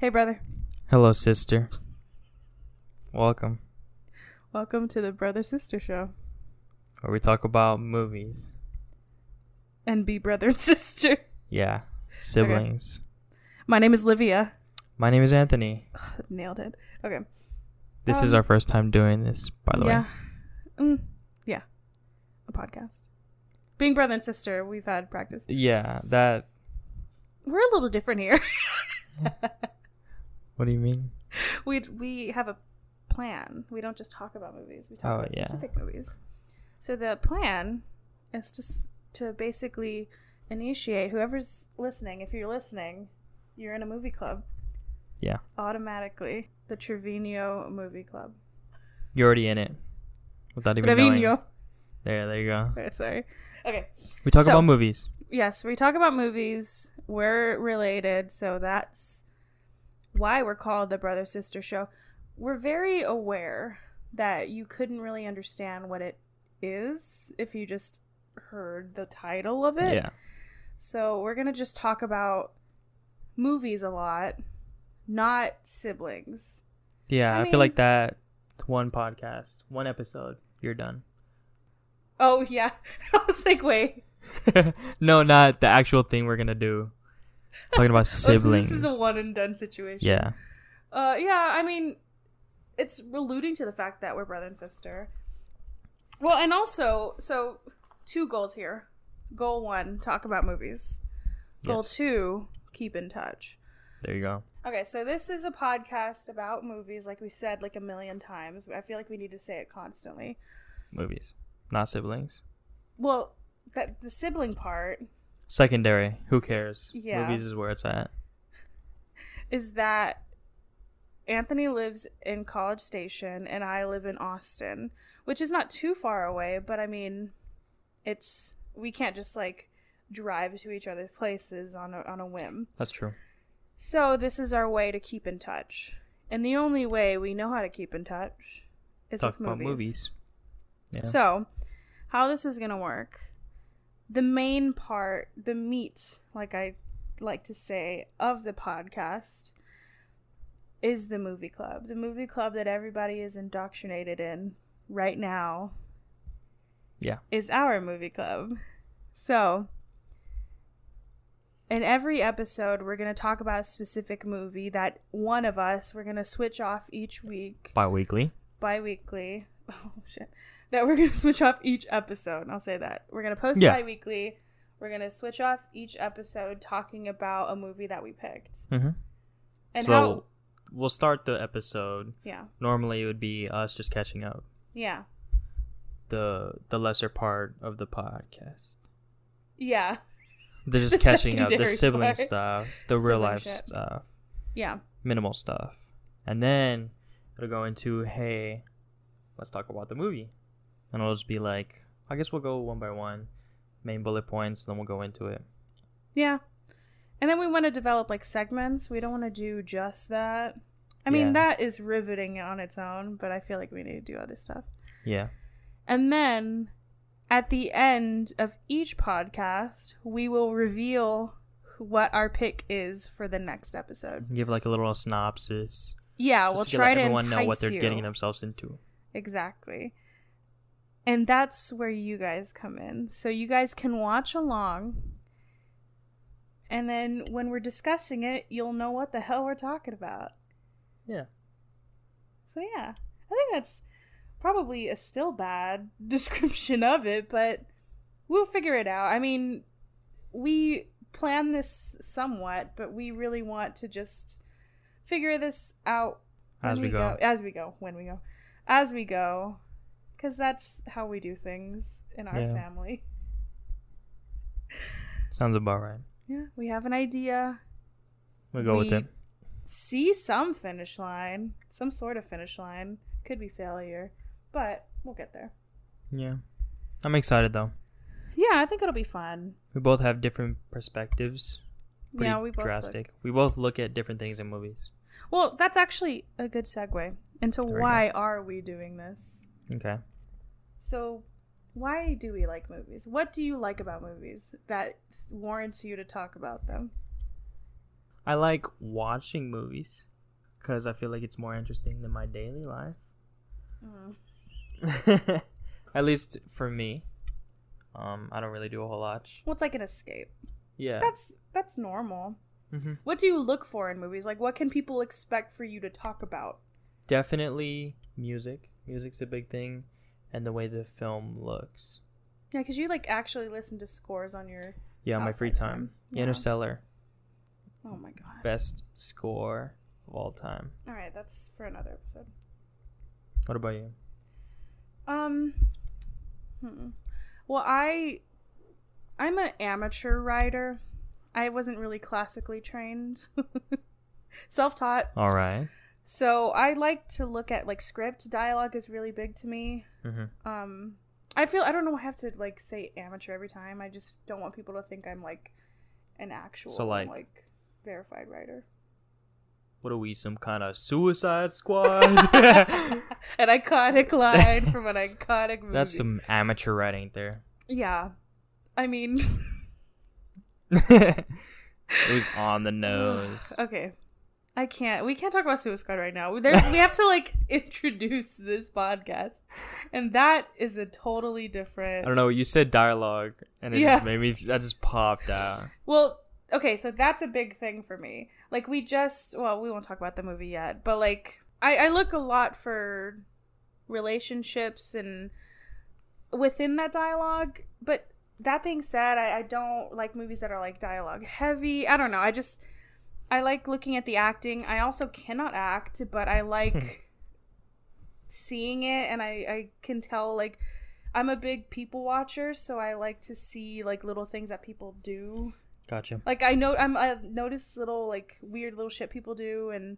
Hey, brother. Hello, sister. Welcome. Welcome to the brother-sister show. Where we talk about movies. And be brother and sister. Yeah. Siblings. Okay. My name is Livia. My name is Anthony. Nailed it. Okay. This is our first time doing this, by the way. Yeah. A podcast. Being brother and sister, we've had practice. Yeah, that... We're a little different here. What do you mean? We have a plan. We don't just talk about movies. We talk about specific movies. So the plan is just to basically initiate whoever's listening. If you're listening, you're in a movie club. Yeah. Automatically. The Trevino Movie Club. You're already in it. Without even knowing. There you go. Okay, sorry. Okay. We talk about movies. Yes, we talk about movies. We're related, so that's why we're called the Brother Sister Show. We're very aware that you couldn't really understand what it is if you just heard the title of it. Yeah. So we're going to just talk about movies a lot, not siblings. Yeah, I feel like that one podcast, one episode, you're done. Oh, yeah. I was like, wait. No, not the actual thing we're going to do. Talking about siblings. So this is a one and done situation. Yeah. Yeah, I mean, it's alluding to the fact that we're brother and sister. Well, and also, so 2 goals here. Goal 1, talk about movies. Goal 2, keep in touch. There you go. Okay, so this is a podcast about movies, like we've said like a million times. I feel like we need to say it constantly. Movies, not siblings. Well, the sibling part... Secondary. Who cares? Yeah. Movies is where it's at. Is that Anthony lives in College Station and I live in Austin, which is not too far away, but I mean, we can't just like drive to each other's places on a whim. That's true. So this is our way to keep in touch. And the only way we know how to keep in touch is talk with about movies. Yeah. So, how this is going to work... The main part, the meat, like I like to say, of the podcast is the movie club. The movie club that everybody is indoctrinated in right now. Yeah. Is our movie club. So, in every episode, we're going to talk about a specific movie that one of us, we're going to switch off each week. Bi-weekly. Oh, shit. That we're going to switch off each episode. I'll say that. We're going to post bi-weekly. We're going to switch off each episode talking about a movie that we picked. Mm-hmm. And so we'll start the episode. Yeah. Normally it would be us just catching up. Yeah. The lesser part of the podcast. Yeah. They're just catching up. The sibling stuff. The real life stuff. Yeah. Minimal stuff. And then it'll go into, hey, let's talk about the movie. And it'll just be like, I guess we'll go one by one, main bullet points, then we'll go into it. Yeah. And then we want to develop like segments. We don't want to do just that. I mean, that is riveting on its own, but I feel like we need to do other stuff. Yeah. And then at the end of each podcast, we will reveal what our pick is for the next episode. Give like a little synopsis. Yeah, we'll try to entice everyone know what they're getting themselves into. Exactly. And that's where you guys come in. So you guys can watch along. And then when we're discussing it, you'll know what the hell we're talking about. Yeah. So yeah. I think that's probably a still bad description of it, but we'll figure it out. I mean, we plan this somewhat, but we really want to just figure this out As we go. Because that's how we do things in our family. Sounds about right. Yeah, we have an idea. We go with it. See some finish line. Some sort of finish line. Could be failure. But we'll get there. Yeah. I'm excited though. Yeah, I think it'll be fun. We both have different perspectives. We both drastic. We both look at different things in movies. Well, that's actually a good segue into why are we doing this. Okay. So, why do we like movies? What do you like about movies that warrants you to talk about them? I like watching movies because I feel like it's more interesting than my daily life. At least for me. I don't really do a whole lot. Well, it's like an escape. Yeah. That's normal. Mm-hmm. What do you look for in movies? Like, what can people expect for you to talk about? Definitely music. Music's a big thing, and the way the film looks. Yeah, because you like actually listen to scores on your my free time. Yeah. Interstellar. Oh my god. Best score of all time. All right, that's for another episode. What about you? Well, I'm an amateur writer. I wasn't really classically trained. Self-taught. All right. So I like to look at like script. Dialogue is really big to me. Mm-hmm. I don't know, I have to like say amateur every time. I just don't want people to think I'm like an actual like verified writer. What are we, some kind of Suicide Squad? An iconic line from an iconic movie. That's some amateur writing there. Yeah. I mean... It was on the nose. Okay. We can't talk about Suicide Squad right now. We have to like introduce this podcast. And that is a totally different... I don't know, you said dialogue and it just made me... That just popped out. Well... Okay, so that's a big thing for me. Like, we won't talk about the movie yet, but, like, I look a lot for relationships and within that dialogue, but that being said, I don't like movies that are, like, dialogue heavy. I don't know, I like looking at the acting. I also cannot act, but I like seeing it, and I can tell, like, I'm a big people watcher, so I like to see, like, little things that people do. Gotcha. Like, I notice little, like, weird little shit people do, and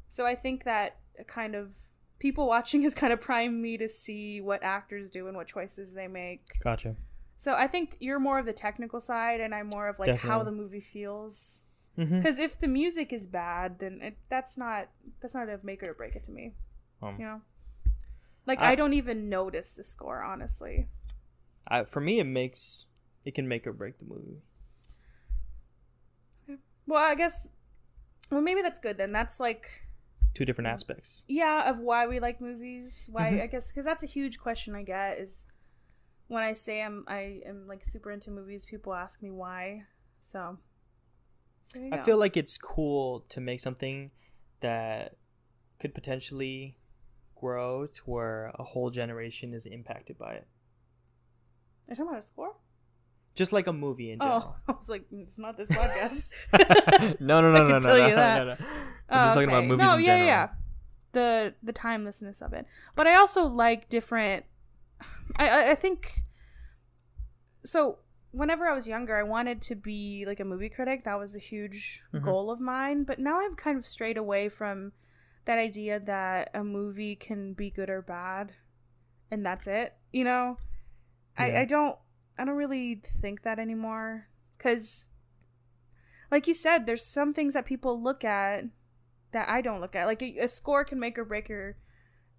so I think that kind of people watching has kind of primed me to see what actors do and what choices they make. Gotcha. So I think you're more of the technical side, and I'm more of, like, how the movie feels. Because if the music is bad, then that's not a make it or break it to me. You know? Like, I don't even notice the score, honestly. For me, it can make or break the movie. Well, I guess... Well, maybe that's good, then. That's, like... Two different aspects. Yeah, of why we like movies. Why, I guess... Because that's a huge question I get, is... When I say I am, like, super into movies, people ask me why. So... There you go. I feel like it's cool to make something that could potentially grow to where a whole generation is impacted by it. Are you talking about a score? Just like a movie in general. Oh, I was like, it's not this podcast. No. I can tell you that. No. I'm just talking about movies in general. Yeah. The timelessness of it. But I also like different... I think... So, whenever I was younger, I wanted to be like a movie critic. That was a huge goal of mine. But now I've kind of strayed away from that idea that a movie can be good or bad. And that's it. You know? Yeah. I don't really think that anymore, because like you said, there's some things that people look at that I don't look at. Like a score can make or break your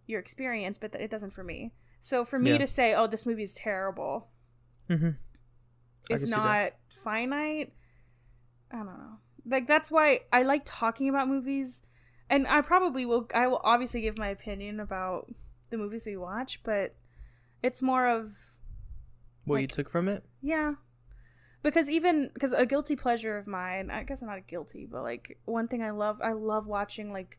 experience, but it doesn't for me. So for me to say, oh, this movie is terrible, it's not finite. I don't know. Like, that's why I like talking about movies, and I will obviously give my opinion about the movies we watch, but it's more of what you took from it? Yeah. Because a guilty pleasure of mine, I guess I'm not guilty, but like one thing I love watching like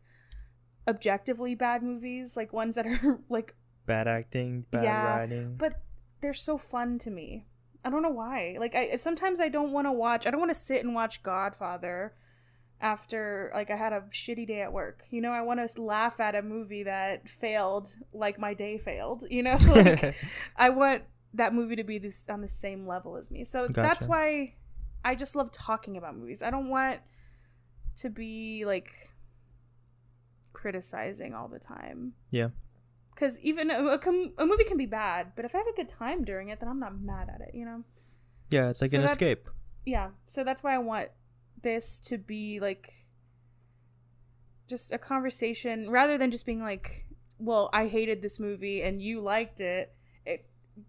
objectively bad movies, like ones that are like bad acting, bad writing. But they're so fun to me. I don't know why. Like sometimes I don't want to sit and watch Godfather after like I had a shitty day at work. You know, I want to laugh at a movie that failed like my day failed, you know? Like I want that movie to be on the same level as me. So that's why I just love talking about movies. I don't want to be like criticizing all the time. Yeah. Because even a movie can be bad, but if I have a good time during it, then I'm not mad at it, you know? Yeah, it's like an escape. Yeah. So that's why I want this to be like just a conversation rather than just being like, well, I hated this movie and you liked it.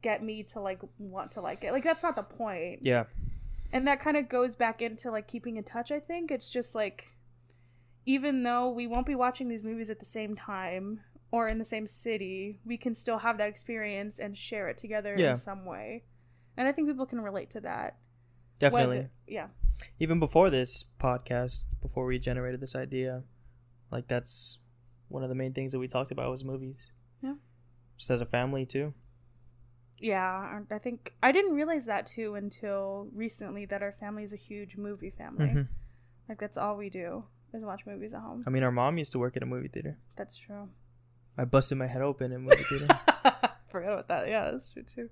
Get me to like want to like it. Like, that's not the point. Yeah. And that kind of goes back into like keeping in touch, I think. It's just like, even though we won't be watching these movies at the same time or in the same city, we can still have that experience and share it together in some way. And I think people can relate to that. Definitely. Yeah. Even before this podcast, before we generated this idea, like that's one of the main things that we talked about was movies. Yeah. Just as a family too. Yeah, I think I didn't realize that too until recently, that our family is a huge movie family. Mm-hmm. Like that's all we do is watch movies at home. I mean, our mom used to work at a movie theater. That's true. I busted my head open in a movie theater. Forgot about that. Yeah, that's true too.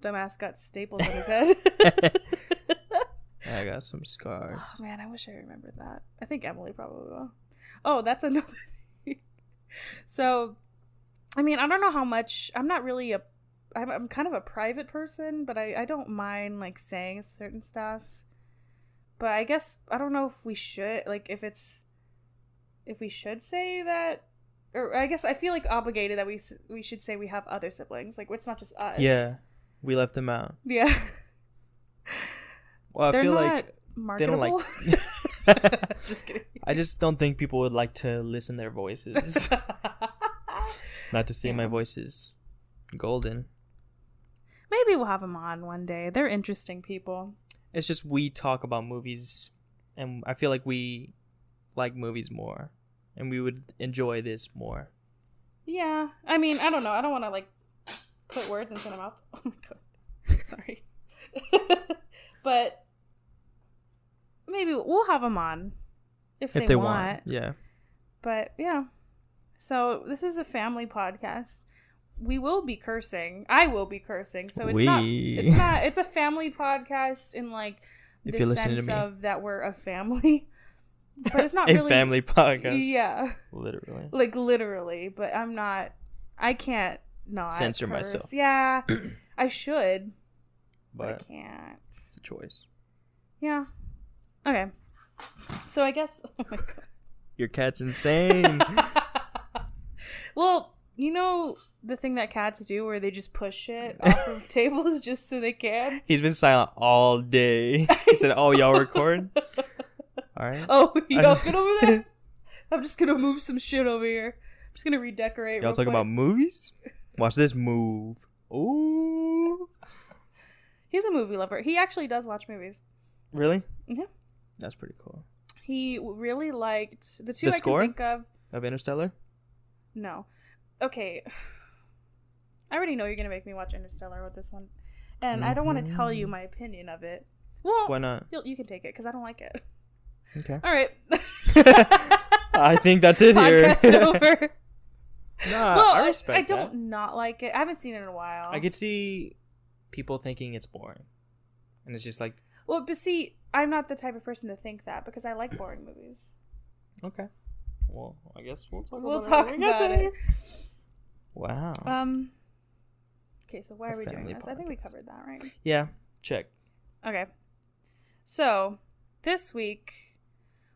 Dumbass got staples on his head. I got some scars. Oh, man, I wish I remembered that. I think Emily probably will. Oh, that's another thing. So, I mean, I don't know how much. I'm not really I'm kind of a private person, but I don't mind like saying certain stuff. But I guess I don't know if we should, like, if we should say that, or I guess I feel like obligated that we should say we have other siblings, like it's not just us. Yeah, we left them out. Yeah. Well, I They're feel not like marketable. they don't like. Just kidding. I just don't think people would like to listen to their voices. Not to say my voice is golden. Maybe we'll have them on one day. They're interesting people. It's just we talk about movies, and I feel like we like movies more, and we would enjoy this more. Yeah. I mean, I don't know. I don't want to, like, put words into their mouth. Oh, my God. Sorry. But maybe we'll have them on if they want. Yeah. But, yeah. So, this is a family podcast. We will be cursing. I will be cursing. So it's a family podcast in like the sense of that we're a family. But it's not a really family podcast. Yeah. Literally. Like literally, but I can't not censor curse. myself. Yeah. I should. But I can't. It's a choice. Yeah. Okay. So I guess oh my God. Your cat's insane. Well, you know the thing that cats do where they just push it off of tables just so they can? He's been silent all day. He said, "Oh, y'all record?" All right. Oh, y'all get over there? I'm just gonna move some shit over here. I'm just gonna redecorate. Y'all talking about movies? Watch this move. Ooh. He's a movie lover. He actually does watch movies. Really? Yeah. That's pretty cool. He really liked the two I can think of Interstellar? No. Okay. I already know you're going to make me watch Interstellar with this one. And I don't want to tell you my opinion of it. Well, why not? You can take it because I don't like it. Okay. All right. I think that's it here. Podcast over. Nah, well, I respect I don't not like it. I haven't seen it in a while. I could see people thinking it's boring. And it's just like... Well, but see, I'm not the type of person to think that because I like boring movies. Okay. Well, I guess we'll talk about it. Wow. Okay, so why are we doing this? I think we covered that, right? Yeah, check. Okay. So, this week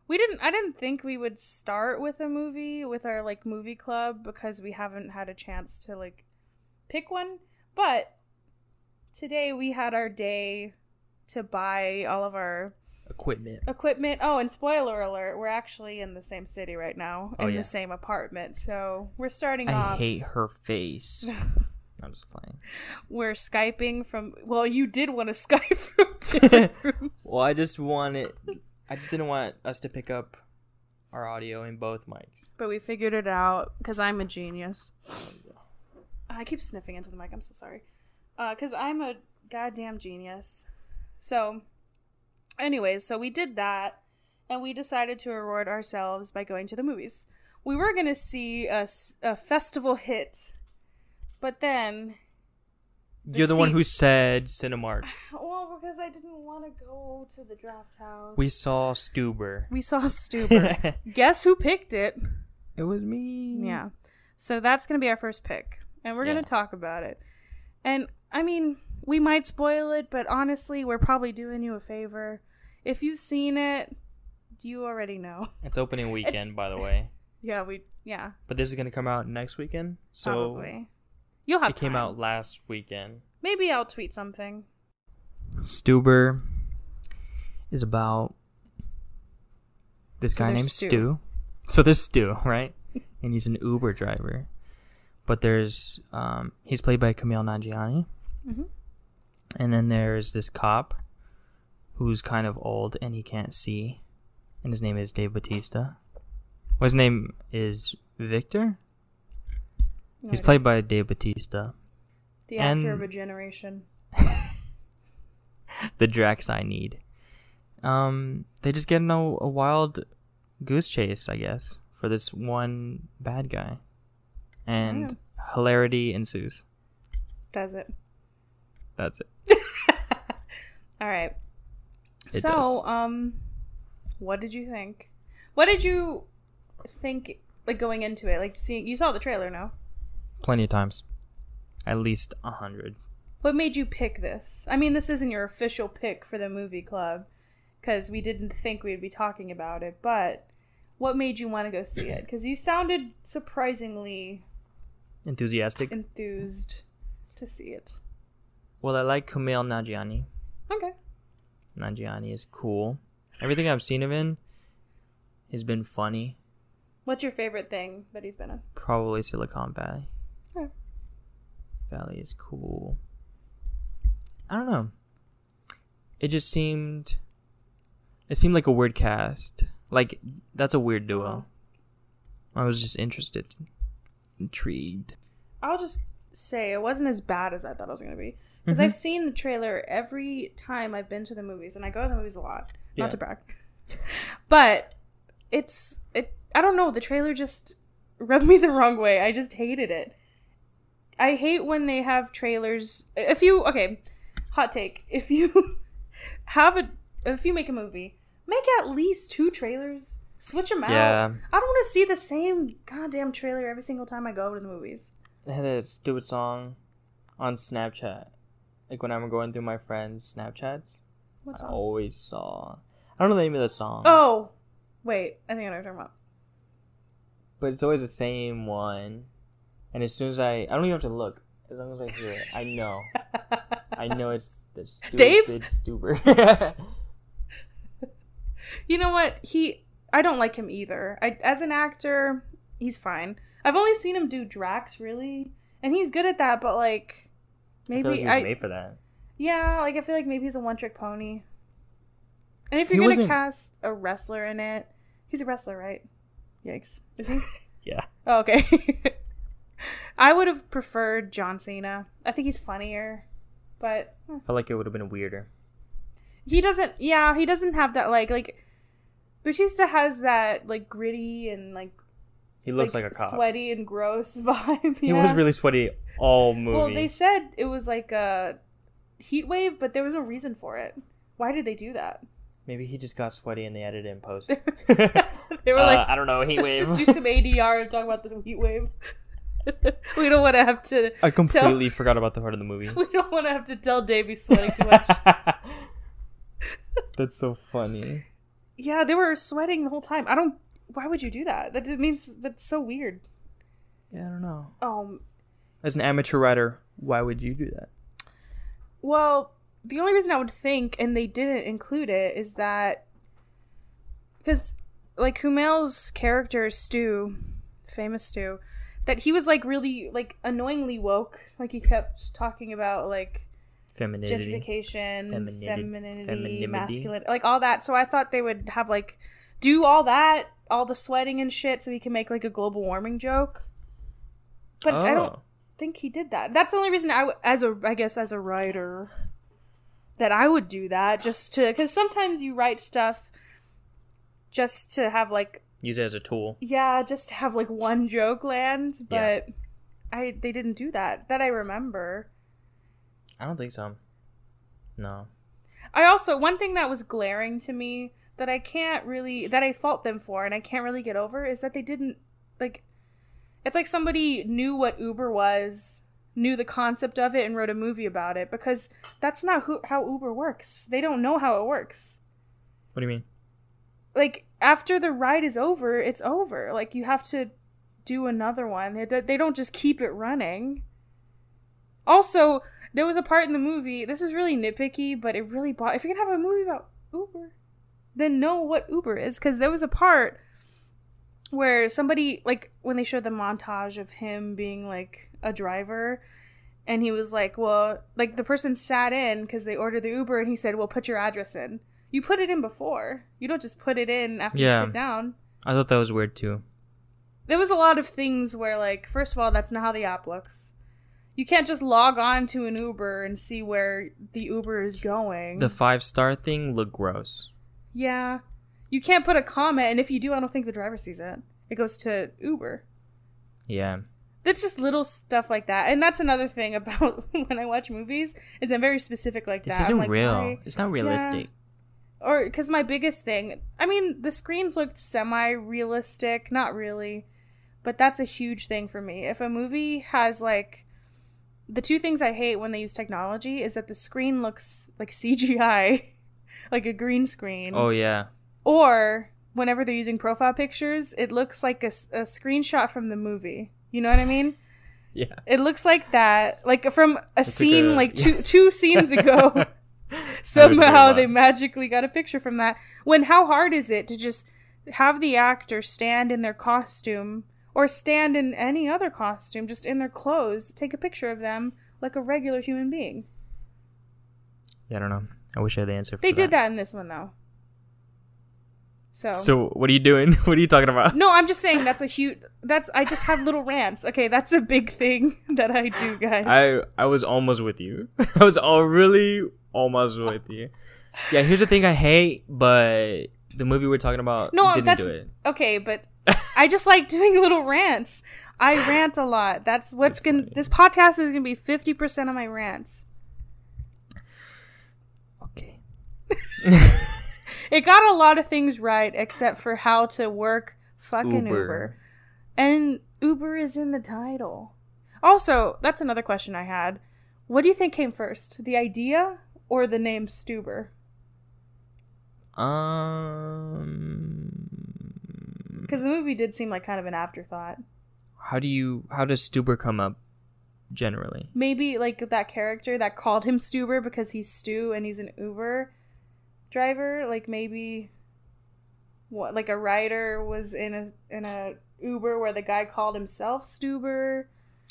I didn't think we would start with a movie with our like movie club because we haven't had a chance to like pick one, but today we had our day to buy all of our equipment. Oh, and spoiler alert, we're actually in the same city right now, in the same apartment. So we're starting off. I hate her face. I'm just playing. We're Skyping from. Well, you did want to Skype from different rooms. Well, I just didn't want us to pick up our audio in both mics. But we figured it out because I'm a genius. I keep sniffing into the mic. I'm so sorry. Because I'm a goddamn genius. So. Anyways, so we did that, and we decided to reward ourselves by going to the movies. We were going to see a festival hit, but then... You're the one who said Cinemark. Well, because I didn't want to go to the draft house. We saw Stuber. Guess who picked it? It was me. Yeah. So that's going to be our first pick, and we're going to talk about it. And, I mean... We might spoil it, but honestly, we're probably doing you a favor. If you've seen it, you already know. It's opening weekend, by the way. Yeah, But this is going to come out next weekend, so... Probably. You'll have It came out last weekend. Maybe I'll tweet something. Stuber. is about this So guy there's named Stu. Stu. So there's Stu, right? And he's an Uber driver. But there's he's played by Kumail Nanjiani. Mm-hmm. And then there's this cop who's kind of old and he can't see. And his name is Dave Bautista. Well, his name is Victor. No He's idea. played by Dave Bautista. The and- actor of a generation. The Drax I need. They just get in a wild goose chase, I guess, for this one bad guy. And hilarity ensues. Does it? That's it. All right. It So, does. what did you think? What did you think, like, going into it? Like, you saw the trailer, no? Plenty of times. At least 100. What made you pick this? I mean, this isn't your official pick for the movie club, because we didn't think we'd be talking about it, but what made you want to go see it? Because you sounded surprisingly Enthusiastic. enthused to see it. Well, I like Kumail Nanjiani. Okay. Nanjiani is cool. Everything I've seen of him has been funny. What's your favorite thing that he's been in? Probably Silicon Valley. Okay. Valley is cool. I don't know. It seemed like a weird cast. Like, that's a weird duo. I was just interested. Intrigued. I'll just say it wasn't as bad as I thought it was going to be. Because Mhm. I've seen the trailer every time I've been to the movies, and I go to the movies a lot. Yeah. Not to brag. But I don't know, the trailer just rubbed me the wrong way. I just hated it. I hate when they have trailers. Hot take. If you make a movie, make at least 2 trailers. Switch them out. Yeah. I don't want to see the same goddamn trailer every single time I go to the movies. They had a stupid song on Snapchat. Like, when I'm going through my friends' Snapchats, What's I on? always saw... I don't know the name of the song. Oh! Wait, I think I know what you're talking about. But it's always the same one. And as soon as I don't even have to look. As long as I hear it, I know. I know it's the stupid Dave? Stuber. You know what? I don't like him either. As an actor, he's fine. I've only seen him do Drax, really. And he's good at that, but, like, I feel like maybe he was made for that. Yeah, like, I feel like maybe he's a one-trick pony. And if you're He gonna wasn't- cast a wrestler in it... He's a wrestler, right? Yikes. Is he? Yeah. Oh, okay. I would have preferred John Cena. I think he's funnier. But... I felt like it would have been weirder. He doesn't have that, like... Bautista has that, like, gritty and, like... He looks like a cop. Sweaty and gross vibe. He was really sweaty all movie. Well, they said it was like a heat wave, but there was no reason for it. Why did they do that? Maybe he just got sweaty and they edited it in post. They were like, I don't know, heat wave. let's just do some ADR and talk about this heat wave. We don't want to have to... I completely forgot about the part of the movie. We don't want to have to tell Dave he's sweating too much. That's so funny. Yeah, they were sweating the whole time. Why would you do that? That's so weird. Yeah, I don't know. Um, As an amateur writer, why would you do that? Well, the only reason I would think, and they didn't include it, is that... Because, like, Kumail's character, Stu, famous Stu, that he was, like, really, like, annoyingly woke. Like, he kept talking about, like... Femininity. Gentrification, femininity, Femininity. masculine, like all that. So I thought they would have like do all that, all the sweating and shit, so he can make like a global warming joke. But I don't think he did that. That's the only reason as a writer, that I would do that, just to, because sometimes you write stuff just to have like Use it as a tool. Yeah, just to have like one joke land, but Yeah. they didn't do that I remember. I don't think so. No. I also, one thing that was glaring to me that I fault them for and I can't really get over is that they didn't, like, it's like somebody knew what Uber was, knew the concept of it, and wrote a movie about it, because that's not how Uber works. They don't know how it works. What do you mean? Like, after the ride is over, it's over. Like, you have to do another one. They don't just keep it running. Also... There was a part in the movie, this is really nitpicky, but it really if you're gonna have a movie about Uber, then know what Uber is. Because there was a part where somebody, like, when they showed the montage of him being, like, a driver, and he was like, well, like, the person sat in because they ordered the Uber, and he said, well, put your address in. You put it in before. You don't just put it in after you sit down. I thought that was weird, too. There was a lot of things where, like, first of all, that's not how the app looks. You can't just log on to an Uber and see where the Uber is going. The 5-star thing looked gross. Yeah. You can't put a comment, and if you do, I don't think the driver sees it. It goes to Uber. Yeah. It's just little stuff like that. And that's another thing about when I watch movies, is I'm very specific like that. This isn't like, real. It's not realistic. Yeah. Or, because my biggest thing, I mean, the screens looked semi-realistic. Not really. But that's a huge thing for me. If a movie has, like... The two things I hate when they use technology is that the screen looks like CGI, like a green screen. Oh, yeah. Or, whenever they're using profile pictures, it looks like a screenshot from the movie. You know what I mean? Yeah. It looks like that, like from a scene, like two scenes ago. Somehow they magically got a picture from that. When how hard is it to just have the actor stand in their costume, or stand in any other costume, just in their clothes, take a picture of them like a regular human being? Yeah, I don't know. I wish I had the answer for that. They did that in this one, though. So what are you doing? What are you talking about? No, I'm just saying that's a huge... I just have little rants. Okay, that's a big thing that I do, guys. I was almost with you. I was really almost with you. Yeah, here's the thing I hate, but the movie we're talking about didn't do it. Okay, but... I just like doing little rants. I rant a lot. That's what's gonna... This podcast is gonna be 50% of my rants. Okay. It got a lot of things right, except for how to work fucking Uber. And Uber is in the title. Also, that's another question I had. What do you think came first? The idea or the name Stuber? Because the movie did seem like kind of an afterthought. How does Stuber come up generally? Maybe like that character that called him Stuber because he's Stu and he's an Uber driver. Like maybe what, like a writer was in a Uber where the guy called himself Stuber.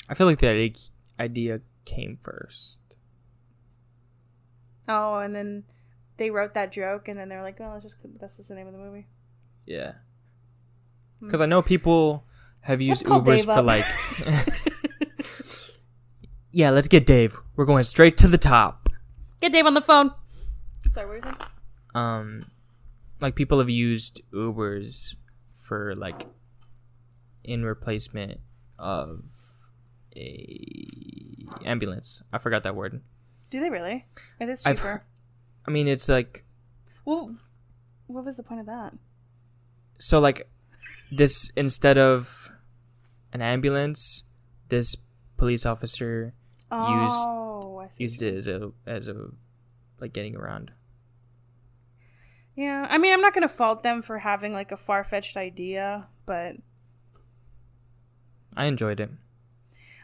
I feel like the idea came first. Oh, and then they wrote that joke and then they're like, oh, that's just the name of the movie. Yeah. Because I know people have used Ubers Dave for like... Yeah, let's get Dave. We're going straight to the top. Get Dave on the phone. Sorry, what were you saying? Like people have used Ubers for like in replacement of a ambulance. I forgot that word. Do they really? It is cheaper. I mean, it's like... Well, what was the point of that? So like... This, instead of an ambulance, this police officer used it as a like getting around. Yeah, I mean, I'm not gonna fault them for having like a far-fetched idea, but I enjoyed it.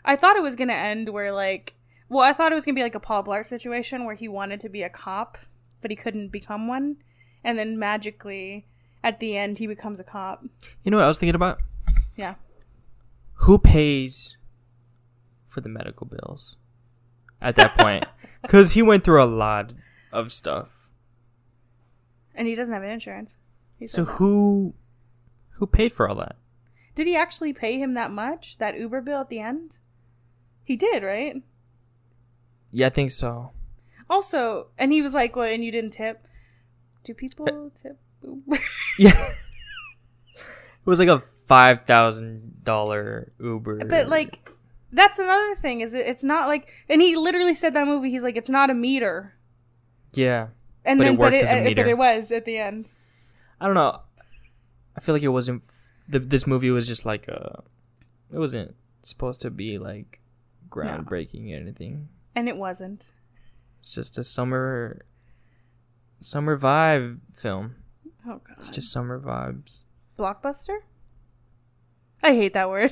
I thought it was gonna end where I thought it was gonna be like a Paul Blart situation where he wanted to be a cop, but he couldn't become one, and then magically, at the end, he becomes a cop. You know what I was thinking about? Yeah. Who pays for the medical bills at that point? Because he went through a lot of stuff. And he doesn't have insurance. So who paid for all that? Did he actually pay him that much? That Uber bill at the end? He did, right? Yeah, I think so. Also, and he was like, well, and you didn't tip. Do people tip Uber? Yeah. It was like a $5,000 Uber. But like, that's another thing. Is it's not like, and he literally said that movie. He's like, it's not a meter. Yeah. And but then, it worked as a meter. But it was at the end. I don't know. I feel like it wasn't. This movie was just like it wasn't supposed to be like groundbreaking or anything. And it wasn't. It's just a summer vibe film. Oh god. It's just summer vibes. Blockbuster? I hate that word.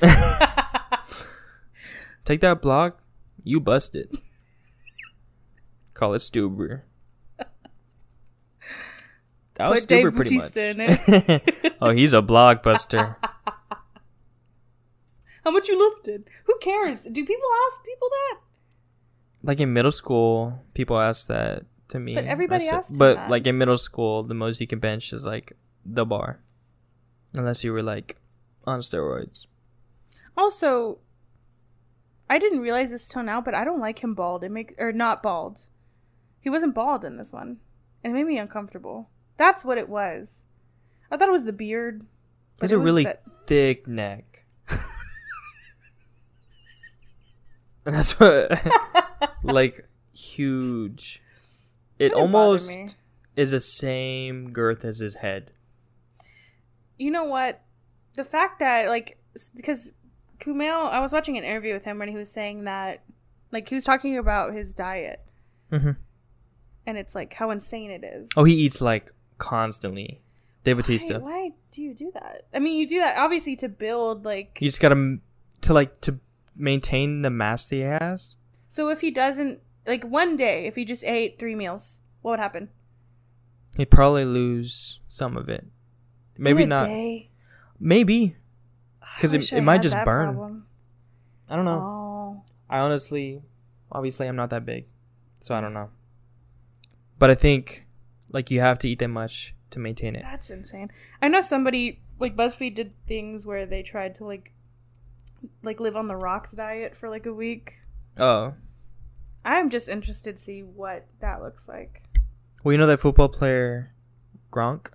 Take that block, you bust it. Call it Stuber. That was Put Dave Stuber pretty Bautista in much. it. Oh, he's a blockbuster. How much you lifted? Who cares? Do people ask people that? Like in middle school, people ask that to me. But everybody asked him But that. like in middle school, the most you can bench is like the bar. Unless you were like on steroids. Also, I didn't realize this till now, but I don't like him bald. Or not bald. He wasn't bald in this one. And it made me uncomfortable. That's what it was. I thought it was the beard. He has a really thick neck. And that's what, like, huge. It almost is the same girth as his head. You know what? The fact that, like, because Kumail, I was watching an interview with him when he was saying that, like, he was talking about his diet. Mm-hmm. And it's, like, how insane it is. Oh, he eats, like, constantly. Dave Bautista. Why do you do that? I mean, you do that, obviously, to build, like... You just gotta, to maintain the mass that he has. So if he doesn't, like, one day, if he just ate 3 meals, what would happen? He'd probably lose some of it. Maybe not. Day? Maybe. Because it might just burn. Problem. I don't know. Oh. I honestly, obviously, I'm not that big. So I don't know. But I think, like, you have to eat that much to maintain it. That's insane. I know somebody, like, BuzzFeed did things where they tried to, like live on the rocks diet for, like, a week. Oh. I'm just interested to see what that looks like. Well, you know that football player, Gronk?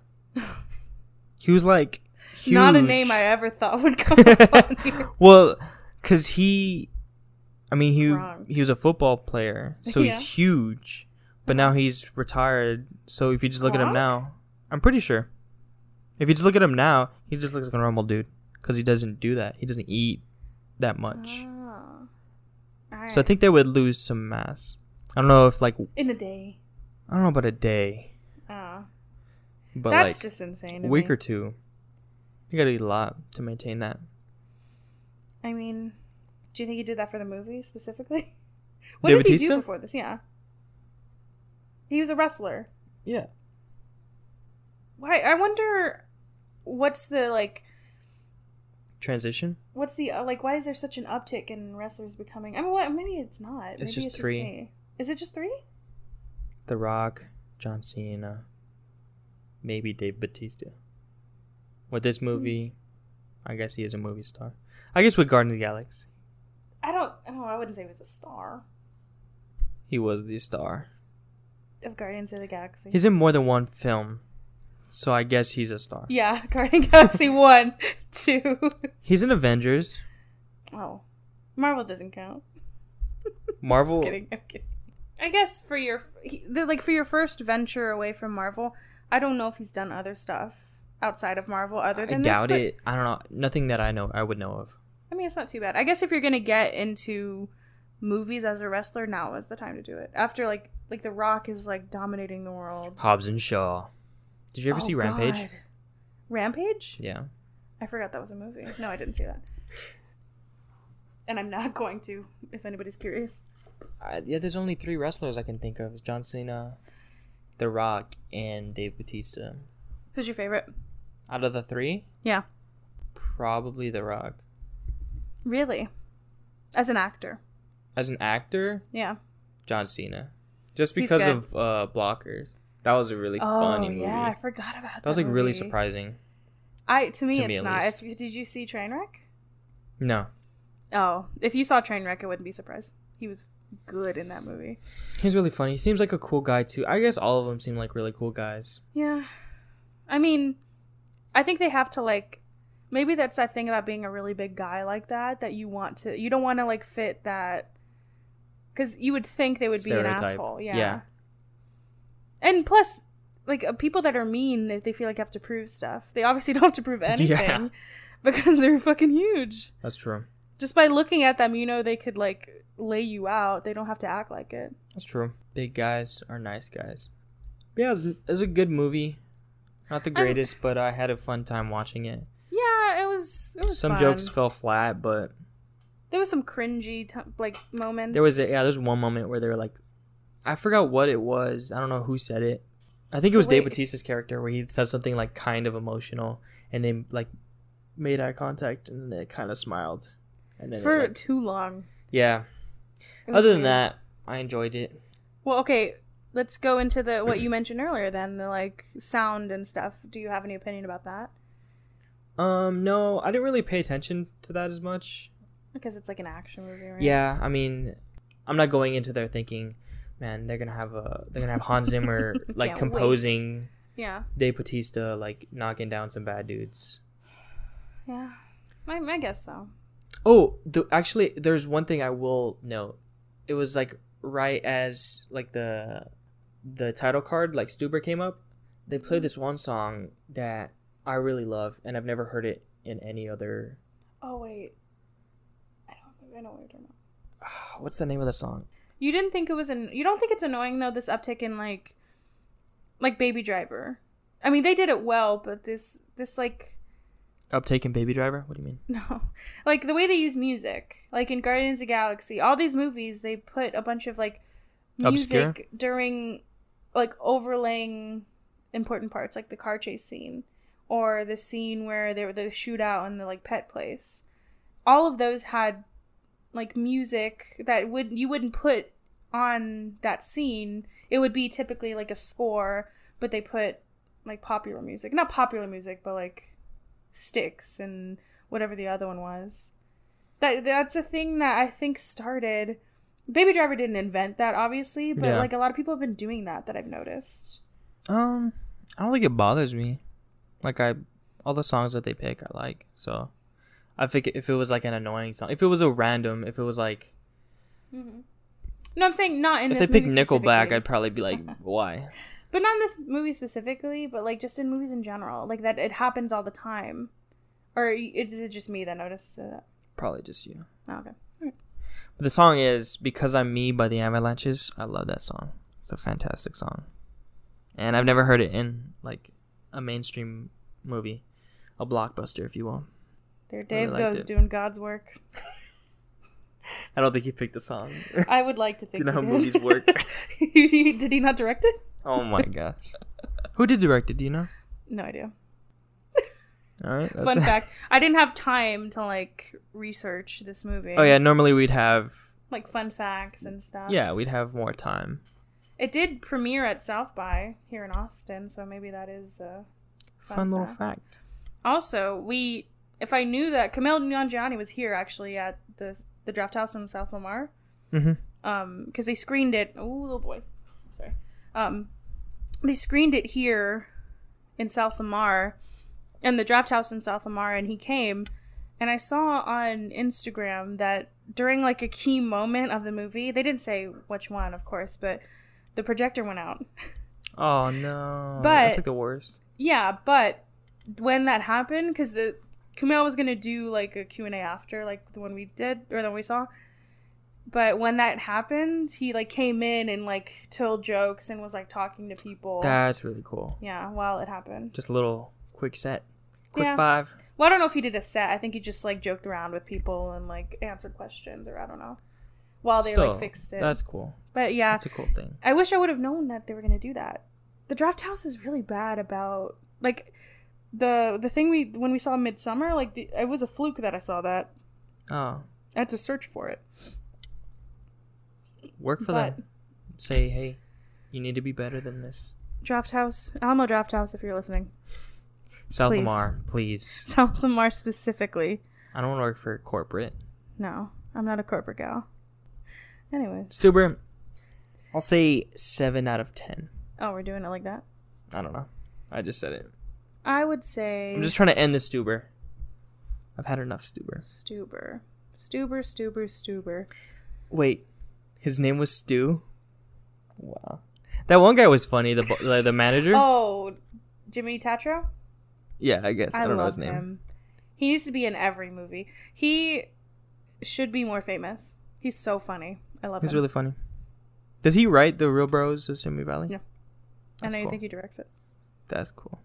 He was, like, huge. Not a name I ever thought would come up on here. Well, because he was a football player, so Yeah. he's huge. But now he's retired, so if you just look at him now, I'm pretty sure. If you just look at him now, he just looks like a normal dude. Because he doesn't do that. He doesn't eat that much. Oh. Right. So I think they would lose some mass. I don't know if, like... in a day. I don't know about a day. Oh. But, That's like, just insane a to week me. or two. You gotta eat a lot to maintain that. I mean, do you think he did that for the movie specifically? Dave What did he Bautista? do before this? Yeah. He was a wrestler. Yeah. Why? I wonder what's the, like... Transition? What's the, like, why is there such an uptick in wrestlers becoming... I mean, what? Maybe it's not. It's Maybe just 3. me. Is it just 3? The Rock, John Cena, maybe Dave Bautista. With this movie, I guess he is a movie star. I guess with Guardians of the Galaxy. I wouldn't say he was a star He was the star. of Guardians of the Galaxy. He's in more than one film, so I guess he's a star. Yeah, Guardians of the Galaxy 1, 2. He's in Avengers. Oh. Marvel doesn't count. Marvel. I'm kidding. I guess for your first venture away from Marvel, I don't know if he's done other stuff outside of Marvel other than this. I doubt it. I don't know. Nothing that I would know of. I mean, it's not too bad. I guess if you're gonna get into movies as a wrestler, now is the time to do it. After like The Rock is like dominating the world. Hobbs and Shaw. Did you ever see Rampage? God. Rampage? Yeah. I forgot that was a movie. No, I didn't see that. And I'm not going to, if anybody's curious. Yeah, there's only 3 wrestlers I can think of: John Cena, The Rock, and Dave Bautista. Who's your favorite? Out of the 3? Yeah. Probably The Rock. Really? As an actor? As an actor? Yeah. John Cena. Just because of Blockers. That was a really funny movie. Yeah, I forgot about that. That was like movie. really surprising. To me at it's not. least. Did you see Trainwreck? No. Oh, if you saw Trainwreck, I wouldn't be surprised. He was good in that movie. He's really funny. He seems like a cool guy too. I guess all of them seem like really cool guys. Yeah. I mean, I think they have to like, maybe that's that thing about being a really big guy like that you don't want to like fit that, because you would think they would Stereotype. be an asshole. Yeah. And plus, like, people that are mean, they feel like they have to prove stuff. They obviously don't have to prove anything because they're fucking huge. That's true. Just by looking at them, they could like lay you out. They don't have to act like it. That's true. Big guys are nice guys. But yeah, it was a good movie. Not the greatest, but I had a fun time watching it. Yeah, it was Some fun. jokes fell flat, but there was some cringy moments. there was one moment where they were like, I forgot what it was. I don't know who said it, I think it was Wait. Dave Bautista's character where he said something like kind of emotional, and they like made eye contact, and then they kind of smiled, and then For it, like, too long. yeah. It was Other than weird. that, I enjoyed it. Well, okay, let's go into the what you mentioned earlier then, the like sound and stuff. Do you have any opinion about that? No, I didn't really pay attention to that as much. Because it's like an action movie, right? Yeah, I mean, I'm not going into there thinking, man, they're gonna have Hans Zimmer like Can't composing Yeah. Dave Bautista like knocking down some bad dudes. Yeah. I guess so. Oh, actually, there's one thing I will note. It was like right as like the title card, like Stuber came up, they played this one song that I really love, and I've never heard it in any other. Oh wait. I know what you're talking about. What's the name of the song? You didn't think it was you don't think it's annoying though, this uptick in like Baby Driver. I mean, they did it well, but this like Uptake in Baby Driver? What do you mean? no. Like the way they use music. Like in Guardians of the Galaxy, all these movies they put a bunch of like music Obscure? during like overlaying important parts, like the car chase scene or the scene where they were the shootout in the like pet place. All of those had like music that you wouldn't put on that scene. It would be typically like a score, but they put like popular music. Not popular music, but like Sticks and whatever the other one was. That's a thing that I think started. Baby Driver didn't invent that, obviously, but Yeah. like a lot of people have been doing that I've noticed. I don't think it bothers me. Like all the songs that they pick, I like. So I think if it was like an annoying song, if it was a random, if it was like, Mm-hmm. No, I'm saying not in if this they picked movie Nickelback, specifically. I'd probably be like, why? But not in this movie specifically, but like just in movies in general. Like that it happens all the time. Or is it just me that notices that? Probably just you. Oh, okay. Alright. But the song is Because I'm Me by the Avalanches. I love that song. It's a fantastic song. And I've never heard it in like a mainstream movie. A blockbuster, if you will. There Dave really liked goes it. doing God's work. I don't think he picked the song. I would like to think You know he how did. movies work? Did he not direct it? Oh my gosh. Who did direct it? Do you know? No idea. All right. that's Fun it. fact. I didn't have time to like research this movie. Oh yeah, normally we'd have Like fun facts and stuff. we'd have more time. It did premiere at South by here in Austin, so maybe that is a Fun little fact. Also, if I knew that Camille Nanjiani was here actually at the Draft House in South Lamar, because they screened it. Oh, little boy, sorry. They screened it here in South Lamar, in the Draft House in South Lamar, and he came, and I saw on Instagram that during like a key moment of the movie, they didn't say which one, of course, but the projector went out. Oh no. But- that's like the worst. Yeah, but when that happened, because Kumail was gonna do like a Q&A after, like the one we did or the one we saw. But when that happened, he like came in and like told jokes and was like talking to people. That's really cool. Yeah, while it happened. Just a little quick set. Quick Yeah. 5. Well, I don't know if he did a set. I think he just like joked around with people and like answered questions, or I don't know, while they Still, like fixed it. That's cool. But yeah, That's a cool thing. I wish I would have known that they were gonna do that. The Draft House is really bad about like the thing when we saw Midsummer. Like it was a fluke that I saw that. Oh. I had to search for it. Work for But- them. Say, hey, you need to be better than this. Draft House, Alamo Draft House, if you're listening. South Please. Lamar, please. South Lamar specifically. I don't want to work for corporate. No, I'm not a corporate gal. Anyways. Stuber, I'll say 7 out of 10. Oh, we're doing it like that? I don't know. I just said it. I would say... I'm just trying to end the Stuber. I've had enough Stuber. Stuber. Wait, his name was Stu? Wow. That one guy was funny, the manager. Oh, Jimmy Tatro? Yeah, I guess. I don't know love his name. him. He needs to be in every movie. He should be more famous. He's so funny. I love He's him. really funny. Does he write The Real Bros of Simi Valley? Yeah. That's And I cool. think he directs it. That's cool.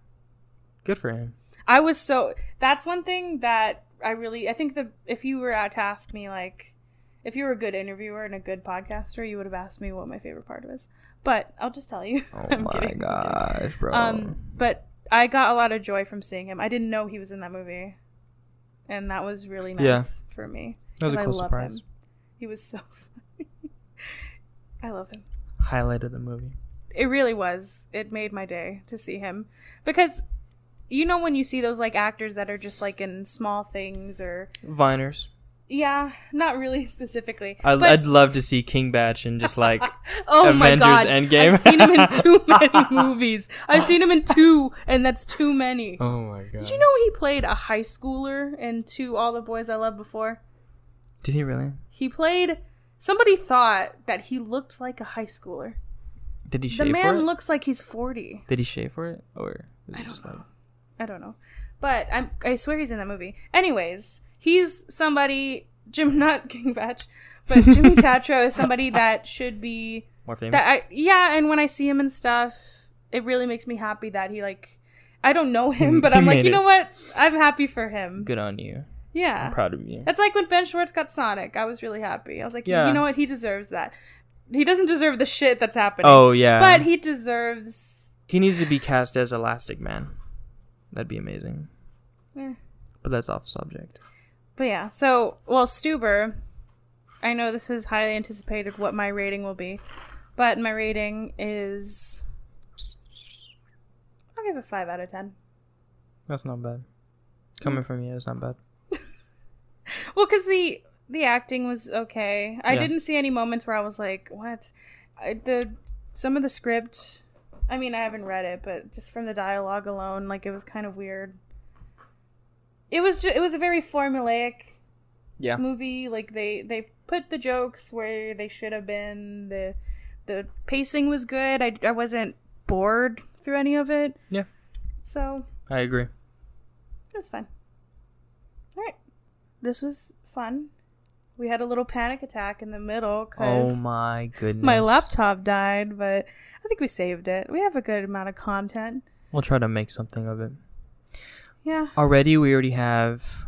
Good for him. That's one thing that I think that if you were to ask me, like, if you were a good interviewer and a good podcaster, you would have asked me what my favorite part was. But I'll just tell you. Oh I'm my kidding. gosh, bro. But I got a lot of joy from seeing him. I didn't know he was in that movie, and that was really nice for me. That was a cool love surprise. him. He was so funny. I love him. Highlight of the movie. It really was. It made my day to see him. Because, you know when you see those, like, actors that are just, like, in small things or... Viners. Yeah, not really specifically. I'd love to see King Batch in just, like, oh Avengers my God. Endgame. I've seen him in too many movies. I've seen him in 2, and that's too many. Oh my God. Did you know he played a high schooler in All the Boys I Loved Before? Did he really? He played... Somebody thought that he looked like a high schooler. Did he shave the for it? man looks like he's 40. Did he shave for it? Or was it just know. like... I don't know. But I swear he's in that movie. Anyways, he's somebody... not King Batch, but Jimmy Tatro is somebody that should be... More famous? And when I see him and stuff, it really makes me happy that he, like... I don't know him, but I'm like, you know what? I'm happy for him. Good on you. Yeah. I'm proud of you. It's like when Ben Schwartz got Sonic. I was really happy. I was like, Yeah. you know what? He deserves that. He doesn't deserve the shit that's happening. Oh, yeah. But he deserves... He needs to be cast as Elastic Man. That'd be amazing. Eh. But that's off subject. But yeah, so, well, Stuber, I know this is highly anticipated what my rating will be, but my rating is... I'll give it 5 out of 10. That's not bad. Coming from you, it's not bad. Well, because the acting was okay. I Yeah. didn't see any moments where I was like, what? Some of the script, I mean, I haven't read it, but just from the dialogue alone, like, it was kind of weird. It was a very formulaic movie. Like, they put the jokes where they should have been. The pacing was good. I wasn't bored through any of it. Yeah. So I agree. it was fun. All right. This was fun. We had a little panic attack in the middle because Oh my goodness. my laptop died, but I think we saved it. We have a good amount of content. We'll try to make something of it. Yeah. We already have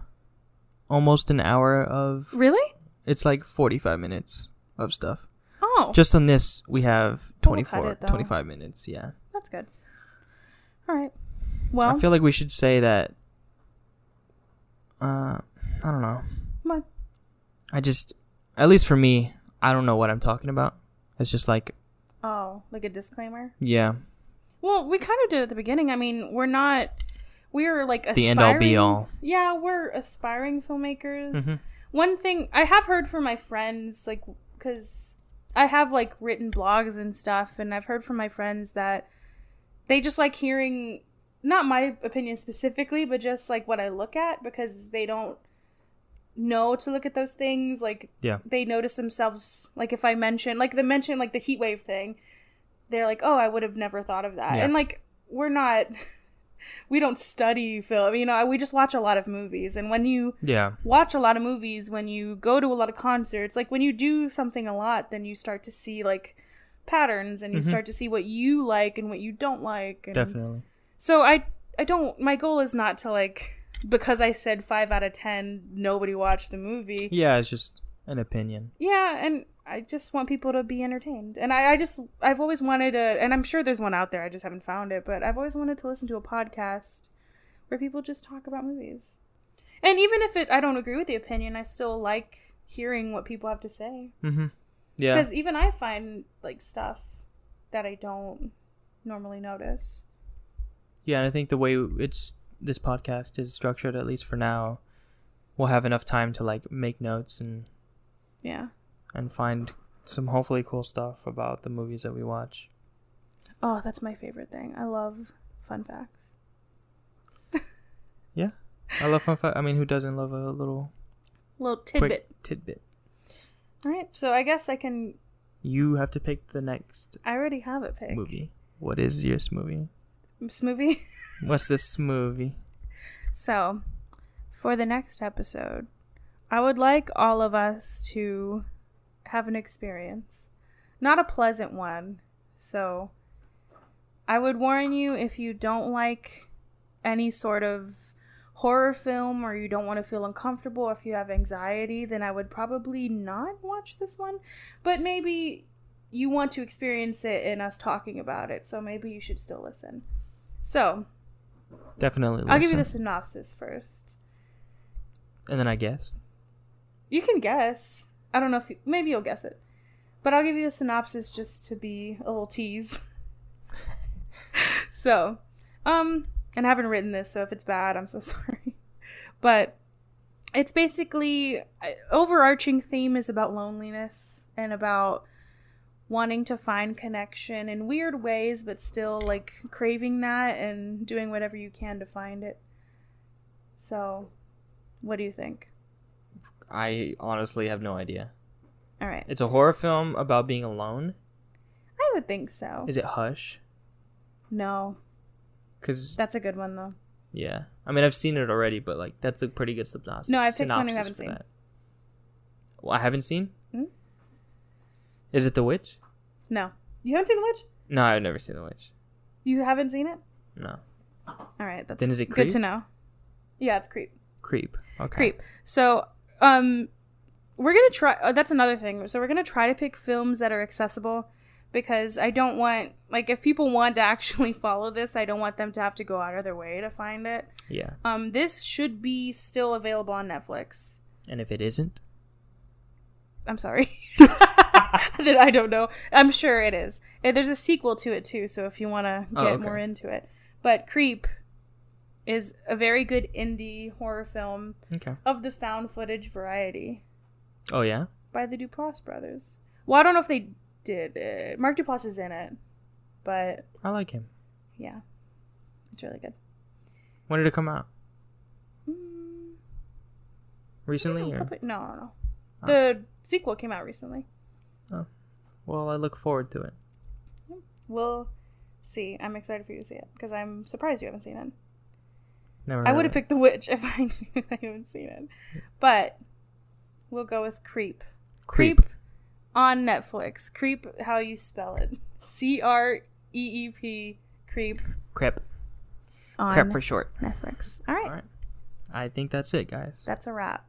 almost an hour of... Really? It's like 45 minutes of stuff. Oh. Just on this, we have We'll cut 24, it, though. 25 minutes, yeah. That's good. All right. Well, I feel like we should say that... I don't know. what? At least for me, I don't know what I'm talking about. It's just like... Oh, like a disclaimer? Yeah. Well, we kind of did at the beginning. I mean, we're like aspiring... The end-all be-all. Yeah, we're aspiring filmmakers. Mm-hmm. One thing I have heard from my friends, like, because I have, like, written blogs and stuff, and I've heard from my friends that they just like hearing, not my opinion specifically, but just, like, what I look at, because they don't know to look at those things. Like, Yeah. they notice themselves, like, if I mention, like, the heat wave thing, they're like, oh, I would have never thought of that. Yeah. And, like, we don't study film, you know, we just watch a lot of movies. And when you watch a lot of movies, when you go to a lot of concerts, like, when you do something a lot, then you start to see, like, patterns, and you start to see what you like and what you don't like. And Definitely. so my goal is not to, like, because I said 5 out of 10, nobody watched the movie. Yeah, it's just an opinion. Yeah, and I just want people to be entertained. And I've always wanted to, and I'm sure there's one out there, I just haven't found it, but I've always wanted to listen to a podcast where people just talk about movies. And even if I don't agree with the opinion, I still like hearing what people have to say. Mm-hmm. Yeah. Because even I find, like, stuff that I don't normally notice. Yeah, and I think the way this podcast is structured, at least for now, we'll have enough time to, like, make notes and find some hopefully cool stuff about the movies that we watch. Oh, that's my favorite thing. I love fun facts. Yeah, I love fun facts. I mean, who doesn't love a little tidbit? Quick tidbit. All right, so I guess I can... You have to pick the next I already have it picked. movie. What is your smoothie? Smoothie? What's this smoothie? So, for the next episode, I would like all of us to have an experience. Not a pleasant one. So, I would warn you, if you don't like any sort of horror film, or you don't want to feel uncomfortable, if you have anxiety, then I would probably not watch this one. But maybe you want to experience it in us talking about it, so maybe you should still listen. So, Definitely listen. I'll give you the synopsis first. And then I guess. You can guess. I don't know if maybe you'll guess it. But I'll give you the synopsis just to be a little tease. So, and I haven't written this, so if it's bad, I'm so sorry. But it's basically, overarching theme is about loneliness and about wanting to find connection in weird ways, but still like craving that and doing whatever you can to find it. So, what do you think? I honestly have no idea. All right. It's a horror film about being alone. I would think so. Is it Hush? No. Because That's a good one, though. yeah, I mean I've seen it already, but like that's a pretty good synopsis. No, I've picked one you haven't for seen. that. Well, I haven't seen. Hmm? Is it The Witch? No. You haven't seen The Witch? No, I've never seen The Witch. You haven't seen it? No. All right. That's Then is it good Creep? to know. Yeah, it's Creep. Creep. Okay. Creep. So, we're going to try... that's another thing. So we're going to try to pick films that are accessible because I don't want... like, if people want to actually follow this, I don't want them to have to go out of their way to find it. Yeah. This should be still available on Netflix. And if it isn't? I'm sorry. I don't know. I'm sure it is. There's a sequel to it, too, so if you want to get more into it. But Creep is a very good indie horror film of the found footage variety. Oh, yeah? By the Duplass brothers. Well, I don't know if they did it. Mark Duplass is in it. But... I like him. yeah. It's really good. When did it come out? Recently? No. The sequel came out recently. Oh. Well, I look forward to it. We'll see. I'm excited for you to see it. Because I'm surprised you haven't seen it. Never I would have picked The Witch if I knew that you haven't seen it. But we'll go with Creep. Creep on Netflix. Creep, how you spell it. CREEP. Creep. Crep. On Crep for short. Netflix. All right. I think that's it, guys. That's a wrap.